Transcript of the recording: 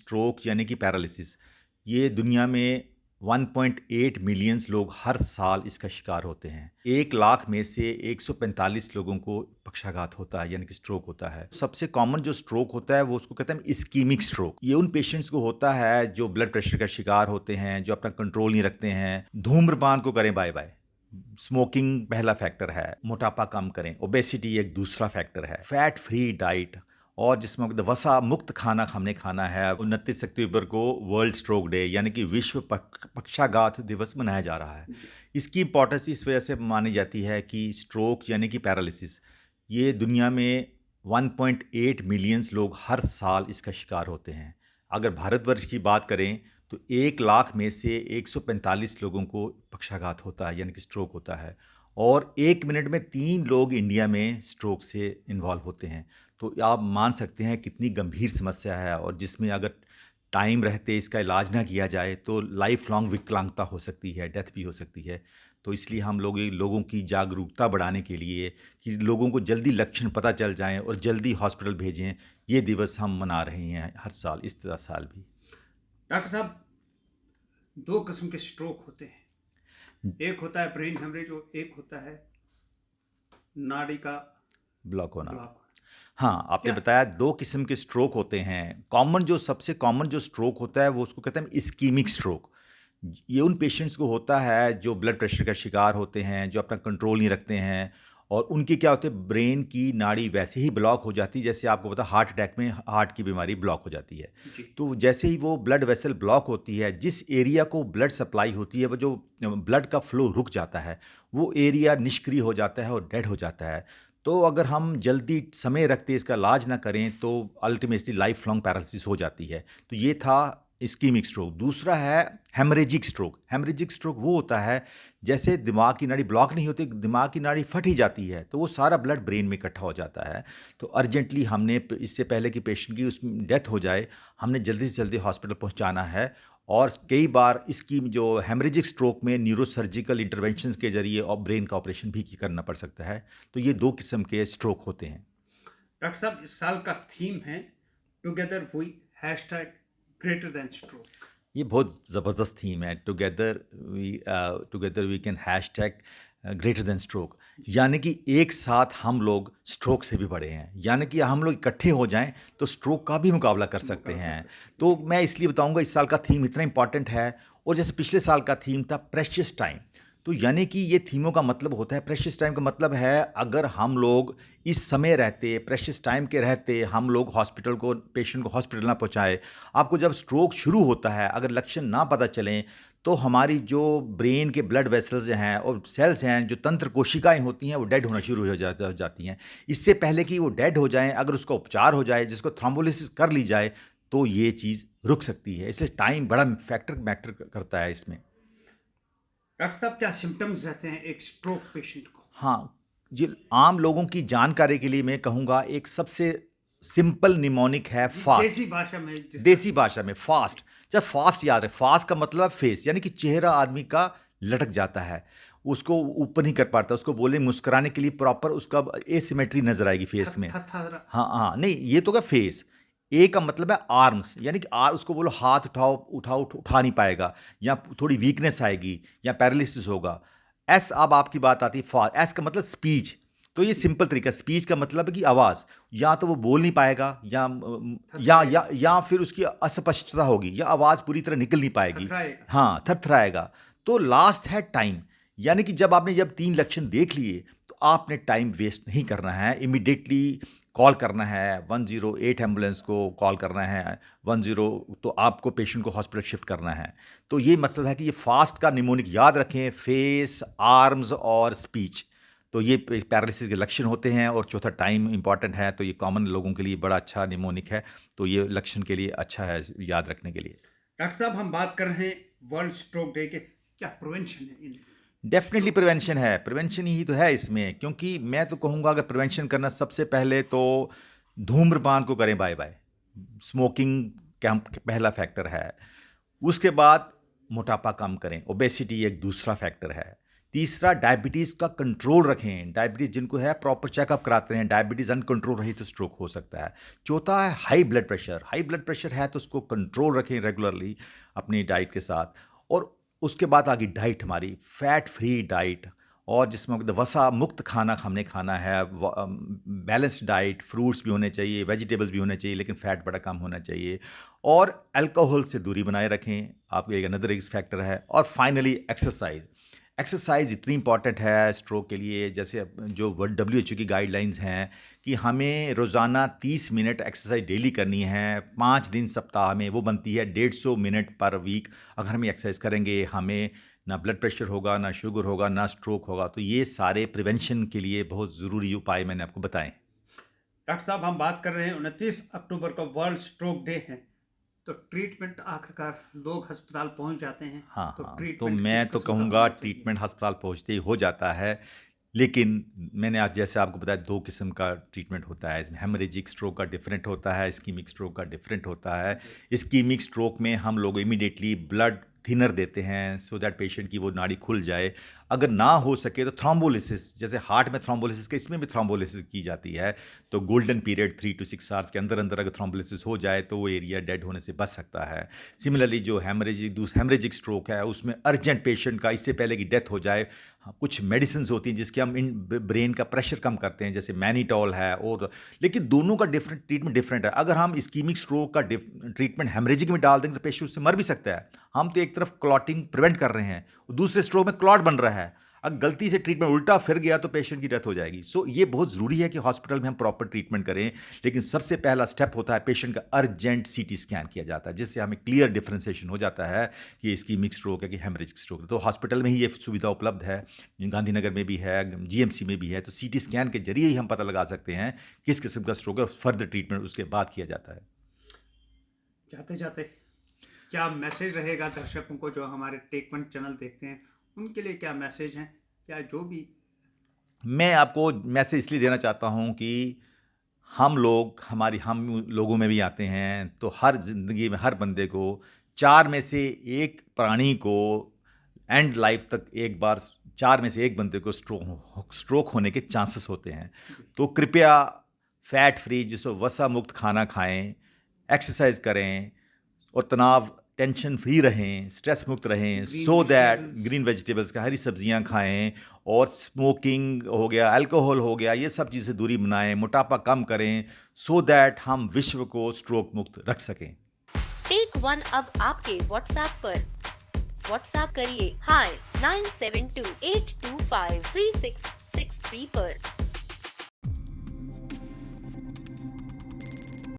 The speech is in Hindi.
स्ट्रोक यानी कि पैरालिसिस, ये दुनिया में 1.8 मिलियंस लोग हर साल इसका शिकार होते हैं। 1 लाख में से 145 लोगों को पक्षाघात होता है यानी कि स्ट्रोक होता है। सबसे कॉमन जो स्ट्रोक होता है वो उसको कहते हैं इस्कीमिक स्ट्रोक। ये उन पेशेंट्स को होता है जो ब्लड प्रेशर का शिकार होते हैं, जो अपना कंट्रोल नहीं रखते हैं। धूम्रपान को करें बाय बाय, स्मोकिंग पहला फैक्टर है, मोटापा कम करें, ओबेसिटी एक दूसरा फैक्टर है, फैट फ्री डाइट और जिसमें वसा मुक्त खाना हमने खाना है। 29 अक्टूबर को वर्ल्ड स्ट्रोक डे यानी कि विश्व पक्षाघात दिवस मनाया जा रहा है। इसकी इंपॉर्टेंस इस वजह से मानी जाती है कि स्ट्रोक यानी कि पैरालिसिस, ये दुनिया में 1.8 मिलियंस लोग हर साल इसका शिकार होते हैं। अगर भारतवर्ष की बात करें तो 1 लाख में से 145 लोगों को पक्षाघात होता है यानी कि स्ट्रोक होता है और 1 मिनट में 3 लोग इंडिया में स्ट्रोक से इन्वॉल्व होते हैं। तो आप मान सकते हैं कितनी गंभीर समस्या है और जिसमें अगर टाइम रहते इसका इलाज ना किया जाए तो लाइफ लॉन्ग विकलांगता हो सकती है, डेथ भी हो सकती है। तो इसलिए हम लोगों की जागरूकता बढ़ाने के लिए कि लोगों को जल्दी लक्षण पता चल जाएं और जल्दी हॉस्पिटल भेजें, ये दिवस हम मना रहे हैं हर साल, इस साल भी। डॉक्टर साहब, 2 किस्म के स्ट्रोक होते हैं। एक होता है ब्रेन हेमरेज और एक होता है नाड़ी का ब्लॉक होना। ब्लॉक। हाँ, आपने क्या बताया 2 किस्म के स्ट्रोक होते हैं। सबसे कॉमन जो स्ट्रोक होता है वो उसको कहते हैं इस्कीमिक स्ट्रोक। ये उन पेशेंट्स को होता है जो ब्लड प्रेशर का शिकार होते हैं, जो अपना कंट्रोल नहीं रखते हैं और उनकी क्या होते है, ब्रेन की नाड़ी वैसे ही ब्लॉक हो जाती है जैसे आपको पता हार्ट अटैक में हार्ट की बीमारी ब्लॉक हो जाती है। जी। तो जैसे ही वो ब्लड वेसल ब्लॉक होती है, जिस एरिया को ब्लड सप्लाई होती है, वो जो ब्लड का फ्लो रुक जाता है, वो एरिया निष्क्रिय हो जाता है और डेड हो जाता है। तो अगर हम जल्दी समय रखते इसका इलाज ना करें तो अल्टीमेटली लाइफ लॉन्ग पैरालिसिस हो जाती है। तो ये था इस्कीमिक स्ट्रोक। दूसरा है हेमरेजिक स्ट्रोक। हेमरेजिक स्ट्रोक वो होता है जैसे दिमाग की नाड़ी ब्लॉक नहीं होती, दिमाग की नाड़ी फट ही जाती है तो वो सारा ब्लड ब्रेन में इकट्ठा हो जाता है। तो अर्जेंटली हमने इससे पहले कि पेशेंट की उसमें डेथ हो जाए, हमने जल्दी से जल्दी हॉस्पिटल पहुंचाना है। और कई बार इसकी जो हेमरेजिक स्ट्रोक में न्यूरोसर्जिकल इंटरवेंशंस के जरिए और ब्रेन का ऑपरेशन भी करना पड़ सकता है। तो ये 2 किस्म के स्ट्रोक होते हैं। डॉक्टर साहब, इस साल का थीम है together we hashtag greater than stroke. ये बहुत ज़बरदस्त थीम है। Together we can hashtag greater than stroke, यानी कि एक साथ हम लोग स्ट्रोक से भी बड़े हैं, यानी कि हम लोग इकट्ठे हो जाएं तो स्ट्रोक का भी मुकाबला कर सकते हैं। तो मैं इसलिए बताऊंगा इस साल का थीम इतना इंपॉर्टेंट है। और जैसे पिछले साल का थीम था प्रेशियस टाइम, तो यानी कि ये थीमों का मतलब होता है, प्रेशियस टाइम का मतलब है अगर हम लोग इस समय रहते, प्रेशियस टाइम के रहते, हम लोग हॉस्पिटल को, पेशेंट को हॉस्पिटल ना पहुंचाए। आपको जब स्ट्रोक शुरू होता है अगर लक्षण ना पता चलें तो हमारी जो ब्रेन के ब्लड वेसल्स हैं और सेल्स हैं, जो तंत्र कोशिकाएं होती हैं, वो डेड होना शुरू हो जाती हैं। इससे पहले कि वो डेड हो जाएं, अगर उसका उपचार हो जाए, जिसको थ्रोम्बोलिसिस कर ली जाए, तो ये चीज़ रुक सकती है। इसलिए टाइम बड़ा मैटर करता है इसमें। डॉक्टर साहब, क्या सिम्टम्स रहते हैं एक स्ट्रोक पेशेंट को? हाँ, जी, आम लोगों की जानकारी के लिए मैं कहूँगा एक सबसे सिंपल निमोनिक है फास्ट। देसी भाषा में देसी भाषा में फास्ट। जब फास्ट याद है, फास्ट का मतलब है फेस, यानी कि चेहरा आदमी का लटक जाता है, उसको ऊपर नहीं कर पाता, उसको बोले मुस्कुराने के लिए प्रॉपर उसका एसिमेट्री नजर आएगी फेस में। हाँ हाँ, नहीं ये तो क्या फेस। ए का मतलब है आर्म्स, यानी कि उसको बोलो हाथ उठाओ, उठा नहीं पाएगा, या थोड़ी वीकनेस आएगी या पैरालिसिस होगा। एस, अब आपकी बात आती है फास्ट। एस का मतलब स्पीच। तो ये सिंपल तरीका, स्पीच का मतलब है कि आवाज़, या तो वो बोल नहीं पाएगा या फिर उसकी अस्पष्टता होगी या आवाज़ पूरी तरह निकल नहीं पाएगी। हाँ, थरथराएगा। तो लास्ट है टाइम, यानी कि जब 3 लक्षण देख लिए तो आपने टाइम वेस्ट नहीं करना है, इमिडिएटली कॉल करना है 108 एम्बुलेंस को कॉल करना है 10, तो आपको पेशेंट को हॉस्पिटल शिफ्ट करना है। तो ये मतलब है कि ये फास्ट का निमोनिक याद रखें, फेस, आर्म्स और स्पीच। तो ये पैरालिसिस के लक्षण होते हैं। और चौथा टाइम इंपॉर्टेंट है, तो ये कॉमन लोगों के लिए बड़ा अच्छा निमोनिक है, तो ये लक्षण के लिए अच्छा है याद रखने के लिए। डॉक्टर साहब, हम बात कर रहे हैं वर्ल्ड स्ट्रोक डे के, क्या प्रिवेंशन है इन? डेफिनेटली प्रिवेंशन है, प्रिवेंशन ही तो है इसमें। क्योंकि मैं तो कहूँगा अगर प्रिवेंशन करना, सबसे पहले तो धूम्रपान को करें बाय बाय, स्मोकिंग का पहला फैक्टर है। उसके बाद मोटापा कम करें, ओबेसिटी एक दूसरा फैक्टर है। तीसरा, डायबिटीज़ का कंट्रोल रखें। डायबिटीज़ जिनको है प्रॉपर चेकअप कराते हैं, डायबिटीज़ अनकंट्रोल रही तो स्ट्रोक हो सकता है। चौथा है high blood pressure. High blood pressure है तो उसको कंट्रोल रखें रेगुलरली अपनी डाइट के साथ। और उसके बाद आगे डाइट हमारी फैट फ्री डाइट, और जिसमें वसा मुक्त खाना हमने खाना है, बैलेंस्ड डाइट, फ्रूट्स भी होने चाहिए, वेजिटेबल्स भी होने चाहिए, लेकिन फ़ैट बड़ा कम होना चाहिए। और अल्कोहल से दूरी बनाए रखें, आपको एक अनदर रिस्क फैक्टर है। और फाइनली एक्सरसाइज। एक्सरसाइज इतनी इंपॉर्टेंट है स्ट्रोक के लिए, जैसे जो WHO की गाइडलाइंस हैं कि हमें रोज़ाना 30 मिनट एक्सरसाइज डेली करनी है, 5 दिन सप्ताह में, वो बनती है 150 मिनट पर वीक। अगर हम एक्सरसाइज करेंगे, हमें ना ब्लड प्रेशर होगा, ना शुगर होगा, ना स्ट्रोक होगा। तो ये सारे प्रिवेंशन के लिए बहुत ज़रूरी उपाय मैंने आपको बताएं। डॉक्टर साहब, हम बात कर रहे हैं 29 अक्टूबर को वर्ल्ड स्ट्रोक डे है, तो ट्रीटमेंट आखिरकार लोग अस्पताल पहुंच जाते हैं, हाँ तो हाँ, तो ट्रीटमेंट मैं किस तो किस्म का कहूँगा होना चाहिए? ट्रीटमेंट अस्पताल पहुँचते ही हो जाता है। लेकिन मैंने आज जैसे आपको बताया 2 किस्म का ट्रीटमेंट होता है। इसमें हेमरेजिक स्ट्रोक का डिफरेंट होता है, इस्कीमिक स्ट्रोक का डिफरेंट होता है। इस्कीमिक स्ट्रोक में हम लोग इमीडिएटली ब्लड थिनर देते हैं सो दैट पेशेंट की वो नाड़ी खुल जाए। अगर ना हो सके तो थ्रोम्बोलिसिस, जैसे हार्ट में थ्रोम्बोलिसिस के, इसमें भी थ्रोम्बोलिसिस की जाती है। तो गोल्डन पीरियड 3 to 6 आवर्स के अंदर अंदर अगर थ्रोम्बोलिसिस हो जाए तो वो एरिया डेड होने से बच सकता है। सिमिलरली जो हेमरेजिक स्ट्रोक है, उसमें अर्जेंट पेशेंट का इससे पहले कि डेथ हो जाए, कुछ मेडिसिन होती हैं जिसके हम इन ब्रेन का प्रेशर कम करते हैं, जैसे मैनीटॉल है। और लेकिन दोनों का ट्रीटमेंट डिफरेंट है। अगर हम इस्कीमिक स्ट्रोक का ट्रीटमेंट हेमरेजिक में डाल देंगे तो पेशेंट उससे मर भी सकता है। हम तो एक तरफ क्लॉटिंग प्रिवेंट कर रहे हैं, दूसरे स्ट्रोक में क्लॉट बन रहा है। अगर गलती से ट्रीटमेंट उल्टा फिर गया तो पेशेंट की डेथ हो जाएगी। सो ये बहुत ज़रूरी है कि हॉस्पिटल में हम प्रॉपर ट्रीटमेंट करें। लेकिन सबसे पहला स्टेप होता है पेशेंट का अर्जेंट CT स्कैन किया जाता है, जिससे हमें क्लियर डिफरेंशिएशन हो जाता है कि इसकी मिक्स स्ट्रोक है कि हेमरेजिक स्ट्रोक है। तो हॉस्पिटल में ही ये सुविधा उपलब्ध है, गांधीनगर में भी है, GMC में भी है। तो CT स्कैन के जरिए ही हम पता लगा सकते हैं किस किस्म का स्ट्रोक है, फर्दर ट्रीटमेंट उसके बाद किया जाता है। जाते जाते क्या मैसेज रहेगा दर्शकों को जो हमारे टेक वन चैनल देखते हैं, उनके लिए क्या मैसेज हैं? क्या जो भी मैं आपको मैसेज इसलिए देना चाहता हूँ कि हम लोगों में भी आते हैं, तो हर ज़िंदगी में हर बंदे को 4 में से 1 प्राणी को एंड लाइफ तक एक बार 4 में से 1 बंदे को स्ट्रोक होने के चांसेस होते हैं। तो कृपया फैट फ्री, जिसको वसा मुक्त खाना खाएं, एक्सरसाइज करें और तनाव टेंशन फ्री रहें, स्ट्रेस मुक्त रहें। सो दैट ग्रीन वेजिटेबल्स का, हरी सब्जियां खाएं, और स्मोकिंग हो गया, अल्कोहल हो गया, ये सब चीज़ें दूरी बनाएं, मोटापा कम करें, सो दैट हम विश्व को स्ट्रोक मुक्त रख सकें। टेक वन अब आपके व्हाट्सएप पर। व्हाट्सएप करिए हाय 9728253663 पर।